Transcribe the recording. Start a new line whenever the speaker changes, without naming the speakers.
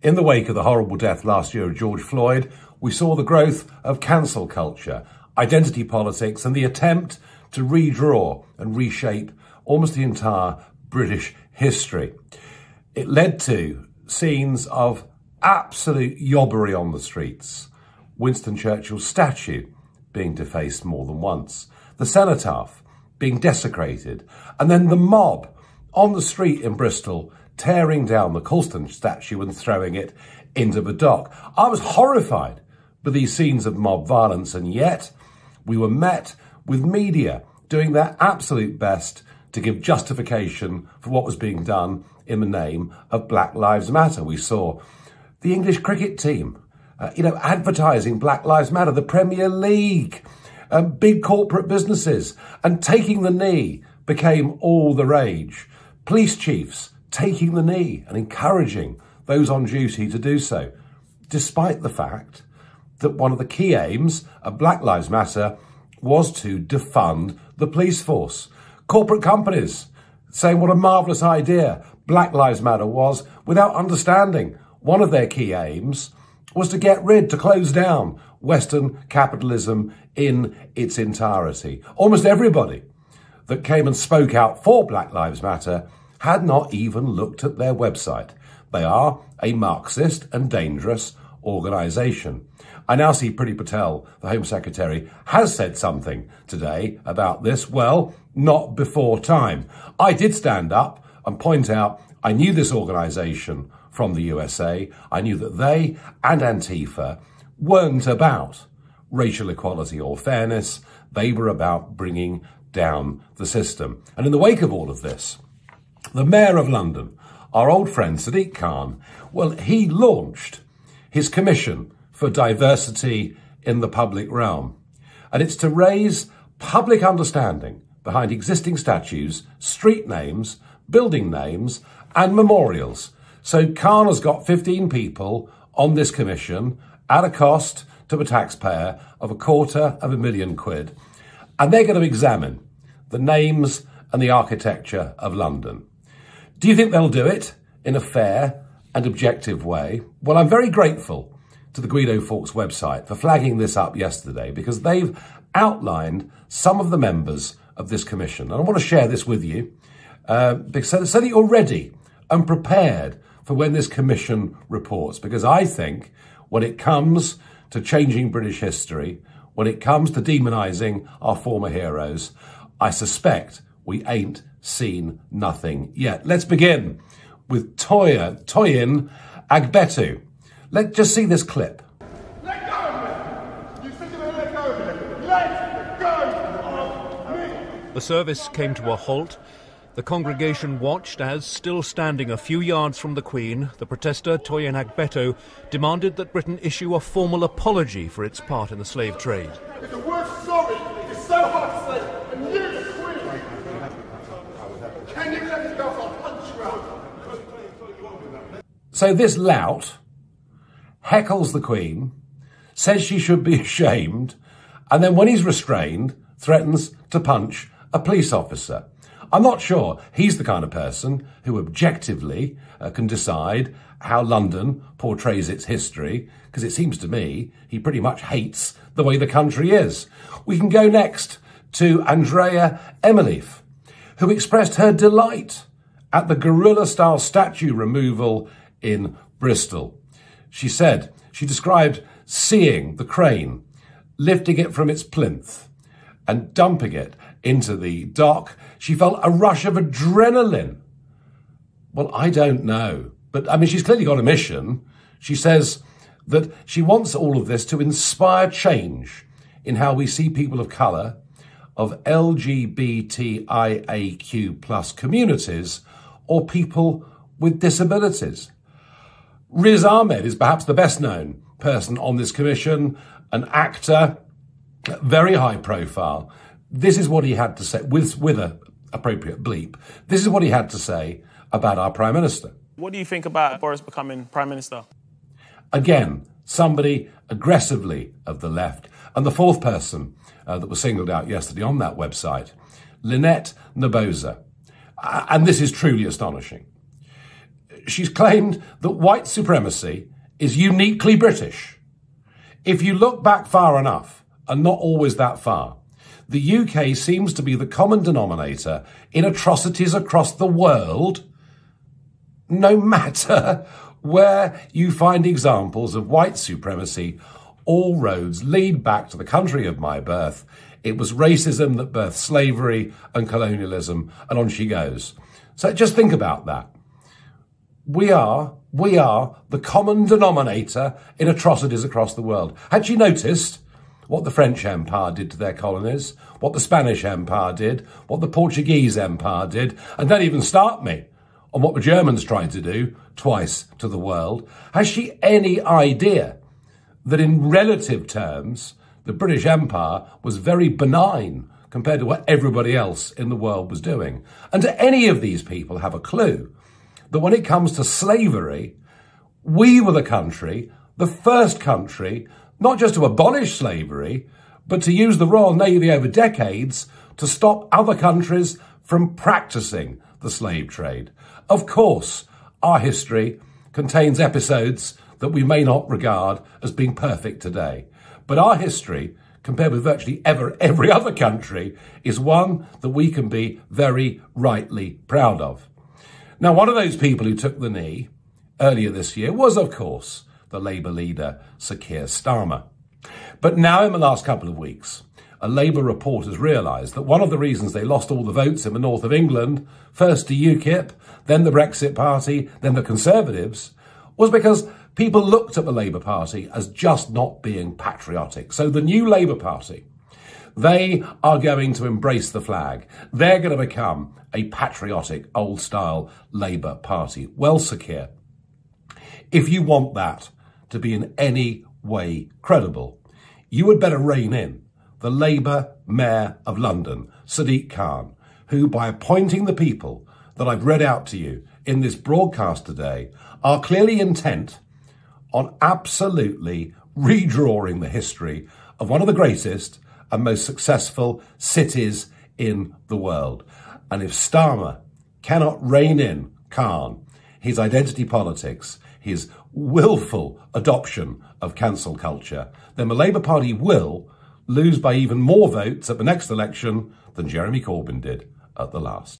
In the wake of the horrible death last year of George Floyd, we saw the growth of cancel culture, identity politics, and the attempt to redraw and reshape almost the entire British history. It led to scenes of absolute yobbery on the streets, Winston Churchill's statue being defaced more than once, the cenotaph being desecrated, and then the mob on the street in Bristol tearing down the Colston statue and throwing it into the dock. I was horrified by these scenes of mob violence, and yet we were met with media doing their absolute best to give justification for what was being done in the name of Black Lives Matter. We saw the English cricket team, advertising Black Lives Matter, the Premier League, big corporate businesses, and taking the knee became all the rage. Police chiefs taking the knee and encouraging those on duty to do so, despite the fact that one of the key aims of Black Lives Matter was to defund the police force. Corporate companies saying what a marvellous idea Black Lives Matter was, without understanding one of their key aims was to close down Western capitalism in its entirety. Almost everybody that came and spoke out for Black Lives Matter had not even looked at their website. They are a Marxist and dangerous organisation. I now see Priti Patel, the Home Secretary, has said something today about this. Well, not before time. I did stand up and point out I knew this organisation from the USA. I knew that they and Antifa weren't about racial equality or fairness. They were about bringing down the system. And in the wake of all of this, the Mayor of London, our old friend Sadiq Khan, well, he launched his commission for diversity in the public realm. And it's to raise public understanding behind existing statues, street names, building names, and memorials. So Khan has got 15 people on this commission at a cost to the taxpayer of £250,000. And they're going to examine the names and the architecture of London. Do you think they'll do it in a fair and objective way? Well, I'm very grateful to the Guido Fawkes website for flagging this up yesterday, because they've outlined some of the members of this commission. And I want to share this with you so that you're ready and prepared for when this commission reports, because I think when it comes to changing British history, when it comes to demonising our former heroes, I suspect we ain't seen nothing yet. Let's begin with Toyin Agbetu. Let's just see this clip.
Let go of me! You said you were going to let go of me. Let go of me!
The service came to a halt. The congregation watched as, still standing a few yards from the Queen, the protester Toyin Agbetu demanded that Britain issue a formal apology for its part in the slave trade.
The word sorry is so hard to say, and you're the Queen! Can you let me go? I'll punch you out.
So this lout heckles the Queen, says she should be ashamed, and then when he's restrained, threatens to punch a police officer. I'm not sure he's the kind of person who objectively can decide how London portrays its history, because it seems to me he pretty much hates the way the country is. We can go next to Andrea Emelief, who expressed her delight at the guerrilla-style statue removal in Bristol. She said she described seeing the crane, lifting it from its plinth and dumping it into the dock. She felt a rush of adrenaline. Well, I don't know. But, I mean, she's clearly got a mission. She says that she wants all of this to inspire change in how we see people of colour, of LGBTIAQ plus communities, or people with disabilities. Riz Ahmed is perhaps the best known person on this commission, an actor, very high profile. This is what he had to say, with an appropriate bleep. This is what he had to say about our Prime Minister.
What do you think about Boris becoming Prime Minister?
Again, somebody aggressively of the left. And the fourth person that was singled out yesterday on that website, Lynette Naboza. And this is truly astonishing. she's claimed that white supremacy is uniquely British. If you look back far enough, and not always that far, the UK seems to be the common denominator in atrocities across the world, no matter where you find examples of white supremacy. All roads lead back to the country of my birth. It was racism that birthed slavery and colonialism, and on she goes. So just think about that. We are the common denominator in atrocities across the world. Had you noticed what the French Empire did to their colonies, what the Spanish Empire did, what the Portuguese Empire did, and don't even start me on what the Germans tried to do twice to the world? Has she any idea that in relative terms, the British Empire was very benign compared to what everybody else in the world was doing? And do any of these people have a clue that when it comes to slavery, we were the country, the first country, not just to abolish slavery, but to use the Royal Navy over decades to stop other countries from practicing the slave trade? Of course, our history contains episodes that we may not regard as being perfect today. But our history, compared with virtually every other country, is one that we can be very rightly proud of. Now, one of those people who took the knee earlier this year was, of course, the Labour leader, Sir Keir Starmer. But now, in the last couple of weeks, a Labour report has realised that one of the reasons they lost all the votes in the north of England, first to UKIP, then the Brexit Party, then the Conservatives, was because people looked at the Labour Party as just not being patriotic. So the new Labour Party, they are going to embrace the flag. They're going to become a patriotic, old-style Labour Party. Well, Sir Keir, if you want that to be in any way credible, you would better rein in the Labour Mayor of London, Sadiq Khan, who, by appointing the people that I've read out to you in this broadcast today, are clearly intent on absolutely redrawing the history of one of the greatest and most successful cities in the world. And if Starmer cannot rein in Khan, his identity politics, his willful adoption of cancel culture, then the Labour Party will lose by even more votes at the next election than Jeremy Corbyn did at the last.